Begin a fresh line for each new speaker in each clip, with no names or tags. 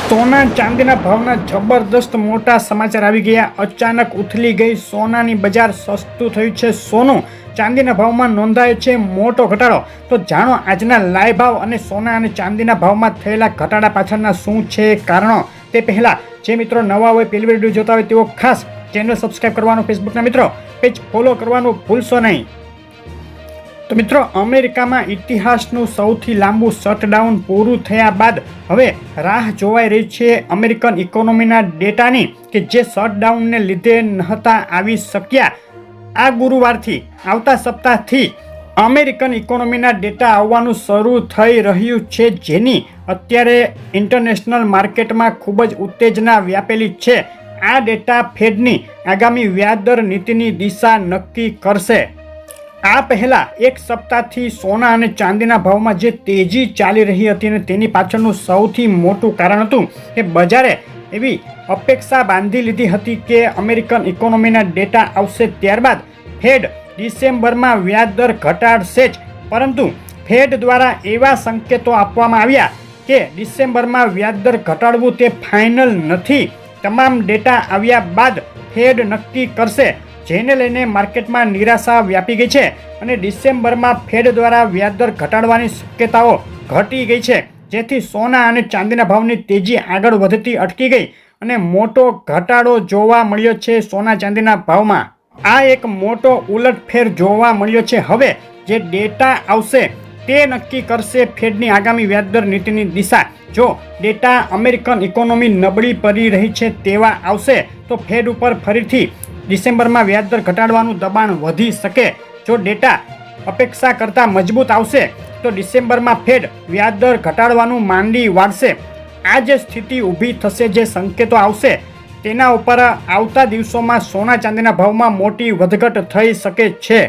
સોના ચાંદીના ભાવના જબરદસ્ત મોટા સમાચાર આવી ગયા. અચાનક ઉથલી ગઈ સોનાની બજાર, સસ્તું થયું છે સોનું. ચાંદીના ભાવમાં નોંધાયો છે મોટો ઘટાડો. તો જાણો આજના લાઈવ ભાવ અને સોના અને ચાંદીના ભાવમાં થયેલા ઘટાડા પાછળના શું છે કારણો. તે પહેલા જે મિત્રો નવા હોય, પહેલી વિડીયો જોતા હોય તેઓ ખાસ ચેનલ સબસ્ક્રાઈબ કરવાનું, ફેસબુકના મિત્રો પેજ ફોલો કરવાનું ભૂલશો નહીં. તો મિત્રો, અમેરિકામાં ઇતિહાસનું સૌથી લાંબુ શટડાઉન પૂરું થયા બાદ હવે રાહ જોવાઈ રહી છે અમેરિકન ઇકોનોમીના ડેટાની, કે જે શટડાઉનને લીધે નહોતા આવી શક્યા. આ ગુરુવારથી, આવતા સપ્તાહથી અમેરિકન ઇકોનોમીના ડેટા આવવાનું શરૂ થઈ રહ્યું છે, જેની અત્યારે ઇન્ટરનેશનલ માર્કેટમાં ખૂબ જ ઉત્તેજના વ્યાપેલી છે. આ ડેટા ફેડની આગામી વ્યાજદર નીતિની દિશા નક્કી કરશે. આ પહેલા એક સપ્તાહથી સોના અને ચાંદીના ભાવમાં જે તેજી ચાલી રહી હતી અને તેની પાછળનું સૌથી મોટું કારણ હતું કે બજારે એવી અપેક્ષા બાંધી લીધી હતી કે અમેરિકન ઇકોનોમીના ડેટા આવશે, ત્યારબાદ ફેડ ડિસેમ્બરમાં વ્યાજદર ઘટાડશે જ. પરંતુ ફેડ દ્વારા એવા સંકેતો આપવામાં આવ્યા કે ડિસેમ્બરમાં વ્યાજદર ઘટાડવું તે ફાઇનલ નથી. તમામ ડેટા આવ્યા બાદ ફેડ નક્કી કરશે, જેને લઈને માર્કેટમાં નિરાશા વ્યાપી ગઈ છે અને ડિસેમ્બરમાં ફેડ દ્વારા વ્યાજદર ઘટાડવાની શક્યતાઓ ઘટી ગઈ છે, જેથી સોના અને ચાંદીના ભાવની તેજી આગળ વધતી અટકી ગઈ અને મોટો ઘટાડો જોવા મળ્યો છે સોના ચાંદીના ભાવમાં. આ એક મોટો ઉલટફેર જોવા મળ્યો છે. હવે જે ડેટા આવશે તે નક્કી કરશે ફેડની આગામી વ્યાજદર નીતિની દિશા. જો ડેટા અમેરિકન ઇકોનોમી નબળી પડી રહી છે તેવા આવશે તો ફેડ ઉપર ફરીથી ડિસેમ્બરમાં વ્યાજદર ઘટાડવાનું દબાણ વધી શકે. જો ડેટા અપેક્ષા કરતાં મજબૂત આવશે તો ડિસેમ્બરમાં ફેડ વ્યાજદર ઘટાડવાનું માંડી વાળશે. આ જે સ્થિતિ ઊભી થશે, જે સંકેતો આવશે તેના ઉપર આવતા દિવસોમાં સોના ચાંદીના ભાવમાં મોટી વધઘટ થઈ શકે છે.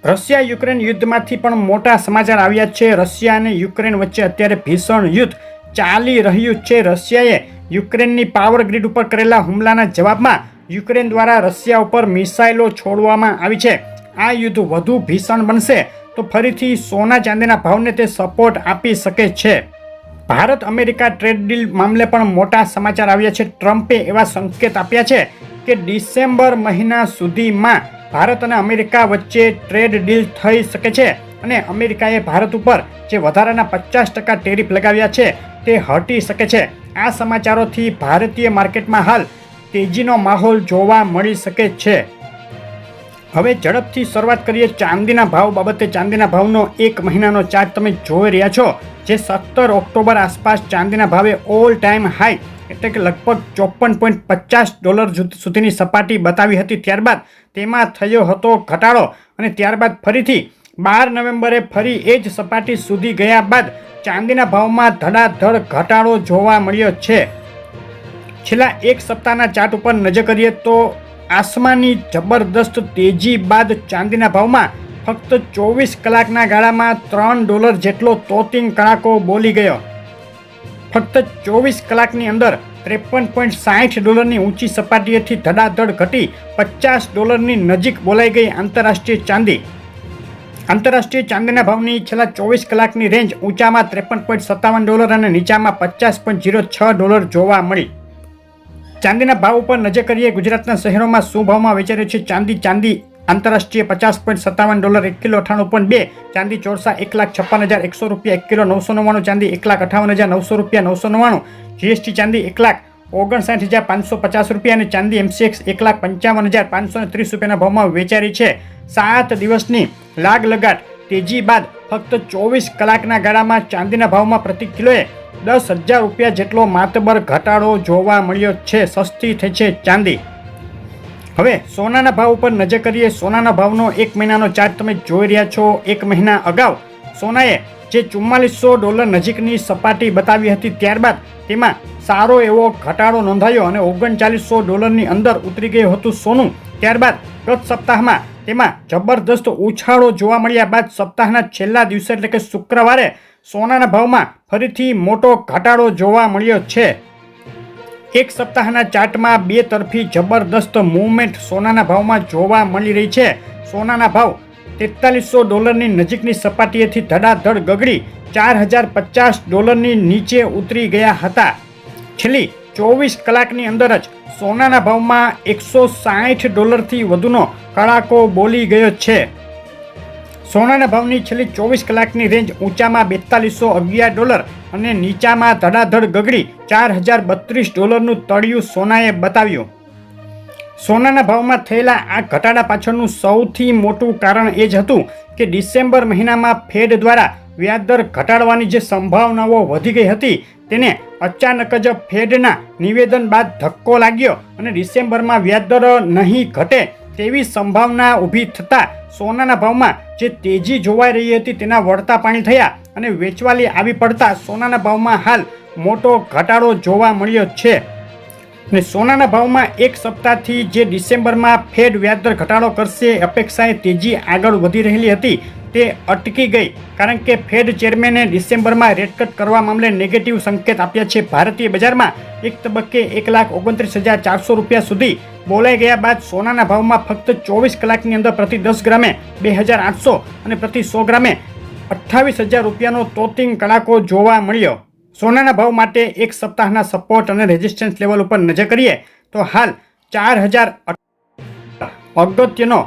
રશિયા યુક્રેન યુદ્ધમાંથી પણ મોટા સમાચાર આવ્યા છે. રશિયા અને યુક્રેન વચ્ચે અત્યારે ભીષણ યુદ્ધ ચાલી રહ્યું છે. રશિયાએ યુક્રેનની પાવર ગ્રીડ ઉપર કરેલા હુમલાના જવાબમાં યુક્રેન દ્વારા રશિયા ઉપર મિસાઇલો છોડવામાં આવી છે. આ યુદ્ધ વધુ ભીષણ બનશે તો ફરીથી સોના ચાંદીના ભાવને તે સપોર્ટ આપી શકે છે. ભારત અમેરિકા ટ્રેડ ડીલ મામલે પણ મોટા સમાચાર આવ્યા છે. ટ્રમ્પે એવા સંકેત આપ્યા છે કે ડિસેમ્બર મહિના સુધીમાં ભારત અને અમેરિકા વચ્ચે ટ્રેડ ડીલ થઈ શકે છે અને અમેરિકાએ ભારત ઉપર જે વધારાના 50% ટેરિફ લગાવ્યા છે તે હટી શકે છે. આ સમાચારોથી ભારતીય માર્કેટમાં હાલ તેજીનો માહોલ જોવા મળી શકે છે. હવે ઝડપથી શરૂઆત કરીએ ચાંદીના ભાવ બાબતે. ચાંદીના ભાવનો એક મહિનાનો ચાર્ટ તમે જોઈ રહ્યા છો, જે 17 ઓક્ટોબર આસપાસ ચાંદીના ભાવે ઓલ ટાઈમ હાઈ એટલે કે લગભગ $54.50 સુધીની સપાટી બતાવી હતી. ત્યારબાદ તેમાં થયો હતો ઘટાડો અને ત્યારબાદ ફરીથી 12 નવેમ્બરે ફરી એ જ સપાટી સુધી ગયા બાદ ચાંદીના ભાવમાં ધડાધડ ઘટાડો જોવા મળ્યો છે. છેલ્લા એક સપ્તાહના ચાર્ટ ઉપર નજર કરીએ તો આસમાની જબરદસ્ત તેજી બાદ ચાંદીના ભાવમાં ફક્ત 24 કલાકના ગાળામાં $3 જેટલો તોતિંગ કડાકો બોલી ગયો. ફક્ત 24 કલાકની અંદર $53.60ની ઊંચી સપાટીએથી ધડાધડ ઘટી $50ની નજીક બોલાઈ ગઈ આંતરરાષ્ટ્રીય ચાંદી. આંતરરાષ્ટ્રીય ચાંદીના ભાવની છેલ્લા 24 કલાકની રેન્જ ઊંચામાં $53.57 અને નીચામાં $50.06 જોવા મળી. ચાંદીના ભાવ ઉપર નજર કરીએ. ગુજરાતના શહેરોમાં શું ભાવમાં વેચાઈ રહ્યું છે ચાંદી આંતરરાષ્ટ્રીય $50.57 1 કિલો 98.2. ચાંદી ચોરસા $1,56,100 1 કિલો 999. ચાંદી $1,58,900 999. જીએસટી ચાંદી $1,59,550 અને ચાંદી MCX $1,55,530 ભાવમાં વેચાઈ રહી છે. 7 દિવસની લાગ લગાટ તેજી બાદ ફક્ત 24 કલાકના ગાળામાં ચાંદીના ભાવમાં પ્રતિ કિલોએ $10,000 જેટલો માતબર ઘટાડો જોવા મળ્યો છે. સસ્તી થઈ છે ચાંદી. હવે સોનાના ભાવ ઉપર નજર કરીએ. સોનાના ભાવનો એક મહિનાનો ચાર્ટ તમે જોઈ રહ્યા છો. એક મહિના અગાઉ સોનાએ જે $4400 નજીકની સપાટી બતાવી હતી, ત્યારબાદ તેમાં સારો એવો ઘટાડો નોંધાયો અને $3900ની અંદર ઉતરી ગયું હતું સોનું. ત્યારબાદ ગત સપ્તાહમાં તેમાં જબરદસ્ત ઉછાળો જોવા મળ્યા બાદ સપ્તાહના છેલ્લા દિવસે એટલે કે શુક્રવારે સોનાના ભાવમાં ફરીથી મોટો ઘટાડો જોવા મળ્યો છે. એક સપ્તાહના ચાર્ટમાં બે તરફી જબરદસ્ત મૂવમેન્ટ સોનાના ભાવમાં જોવા મળી રહી છે. સોનાના ભાવ $4300 નજીકની સપાટીએથી ધડાધડ ગગડી $4050 નીચે ઉતરી ગયા હતા. છેલ્લી 24 કલાકની અંદર જ સોનાના ભાવમાં $160થી વધુનો કડાકો બોલી ગયો છે. સોનાના ભાવની છેલ્લી 24 કલાકની રેન્જ ઊંચામાં $4211 અને નીચામાં ધડાધડ ગગડી $4032નું તળિયું સોનાએ બતાવ્યું. સોનાના ભાવમાં થયેલા આ ઘટાડા પાછળનું સૌથી મોટું કારણ એ જ હતું કે ડિસેમ્બર મહિનામાં ફેડ દ્વારા વ્યાજદર ઘટાડવાની જે સંભાવનાઓ વધી ગઈ હતી તેને અચાનક જ ફેડના નિવેદન બાદ ધક્કો લાગ્યો અને ડિસેમ્બરમાં વ્યાજદર નહીં ઘટે તેવી સંભાવના ઊભી થતાં સોનાના ભાવમાં જે તેજી જોવાઈ રહી હતી તેના વળતા પાણી થયા અને વેચવાલી આવી પડતા સોનાના ભાવમાં હાલ મોટો ઘટાડો જોવા મળ્યો છે. અને સોનાના ભાવમાં એક સપ્તાહથી જે ડિસેમ્બરમાં ફેડ વ્યાજદર ઘટાડો કરશે અપેક્ષાએ તેજી આગળ વધી રહેલી હતી તે અટકી ગઈ, કારણ કે ફેડ ચેરમેને ડિસેમ્બરમાં રેટ કટ કરવા મામલે નેગેટિવ સંકેત આપ્યા છે. ભારતીય બજારમાં એક તબક્કે $1,29,400 સુધી બોલાઈ ગયા બાદ સોનાના ભાવમાં ફક્ત 24 કલાકની અંદર પ્રતિ 10 ગ્રામે 2800 અને પ્રતિ 100 ગ્રામે $28,000નો તોતિંગ કડાકો જોવા મળ્યો. સોનાના ભાવ માટે એક સપ્તાહના સપોર્ટ અને રેઝિસ્ટન્સ લેવલ ઉપર નજર કરીએ તો હાલ 4000 અગત્યનો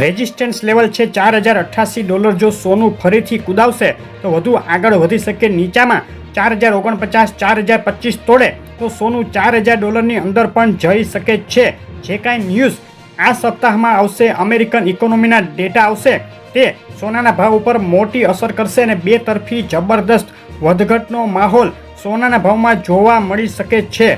રેઝિસ્ટન્સ લેવલ છે. $4088. જો સોનું ફરીથી કૂદાવશે તો વધુ આગળ વધી શકે. નીચામાં 4049, 4025 તોડે તો સોનું $4000ની અંદર પણ જઈ શકે છે. જે કાંઈ ન્યૂઝ આ સપ્તાહમાં આવશે, અમેરિકન ઇકોનોમીના ડેટા આવશે, તે સોનાના ભાવ ઉપર મોટી અસર કરશે અને બે તરફી જબરદસ્ત વધઘટનો માહોલ સોનાના ભાવમાં જોવા મળી શકે છે.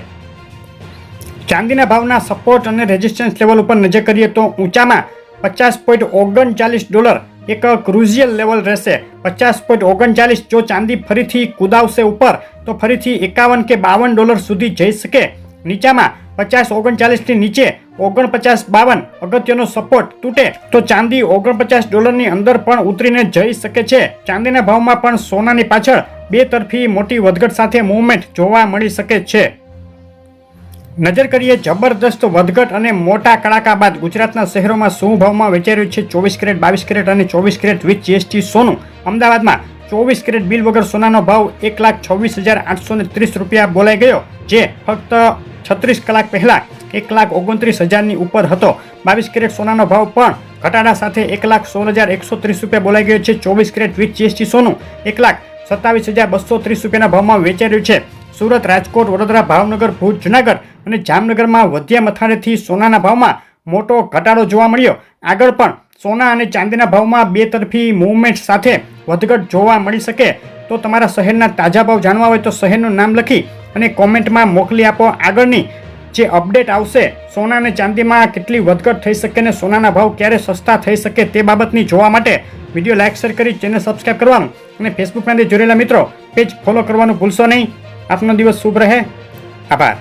ચાંદીના ભાવના સપોર્ટ અને રેઝિસ્ટન્સ લેવલ ઉપર નજર કરીએ તો ઊંચામાં $50.39 એક ક્રુઝિયલ લેવલ રહેશે. 50.39 જો ચાંદી ફરીથી કૂદાવશે ઉપર તો ફરીથી $51 કે $52 સુધી જઈ શકે. નીચામાં 50.39ની નીચે 49.52 અગત્યનો સપોર્ટ તૂટે તો ચાંદી $49ની અંદર પણ ઉતરીને જઈ શકે છે. ચાંદીના ભાવમાં પણ સોનાની પાછળ બે તરફી મોટી વધઘટ સાથે મૂવમેન્ટ જોવા મળી શકે છે. નજર કરીએ જબરદસ્ત વધઘટ અને મોટા કડાકા બાદ ગુજરાતના શહેરોમાં શું ભાવમાં વેચાઈ રહ્યું છે 24 કેરેટ, 22 કેરેટ અને 24 કેરેટ વિથ GST સોનું. અમદાવાદમાં 24 કેરેટ બિલ વગર સોનાનો ભાવ $1,26,830 બોલાઈ ગયો, જે ફક્ત 36 કલાક પહેલા $1,29,000ની ઉપર હતો. 22 કેરેટ સોનાનો ભાવ પણ ઘટાડા સાથે $1,16,130 બોલાઈ ગયો છે. 24 કેરેટ વિથ GST સોનું $1,27,230 ભાવમાં વેચાઈ રહ્યું છે. સુરત, રાજકોટ, વડોદરા, ભાવનગર, ભુજ, જૂનાગઢ અને જામનગરમાં વધ્યા મથાળેથી સોનાના ભાવમાં મોટો ઘટાડો જોવા મળ્યો. આગળ પણ સોના અને ચાંદીના ભાવમાં બે તરફી મૂવમેન્ટ સાથે વધઘટ જોવા મળી શકે. તો તમારા શહેરના તાજા ભાવ જાણવા હોય તો શહેરનું નામ લખી અને કોમેન્ટમાં મોકલી આપો. આગળની જે અપડેટ આવશે સોના અને ચાંદીમાં કેટલી વધઘટ થઈ શકે અને સોનાના ભાવ ક્યારે સસ્તા થઈ શકે તે બાબતની જોવા માટે વિડીયો લાઇક શેર કરી ચેનલ સબસ્ક્રાઈબ કરવાનું અને ફેસબુકમાંથી જોડેલા મિત્રો પેજ ફોલો કરવાનું ભૂલશો નહીં. આપનો દિવસ શુભ રહે. આભાર.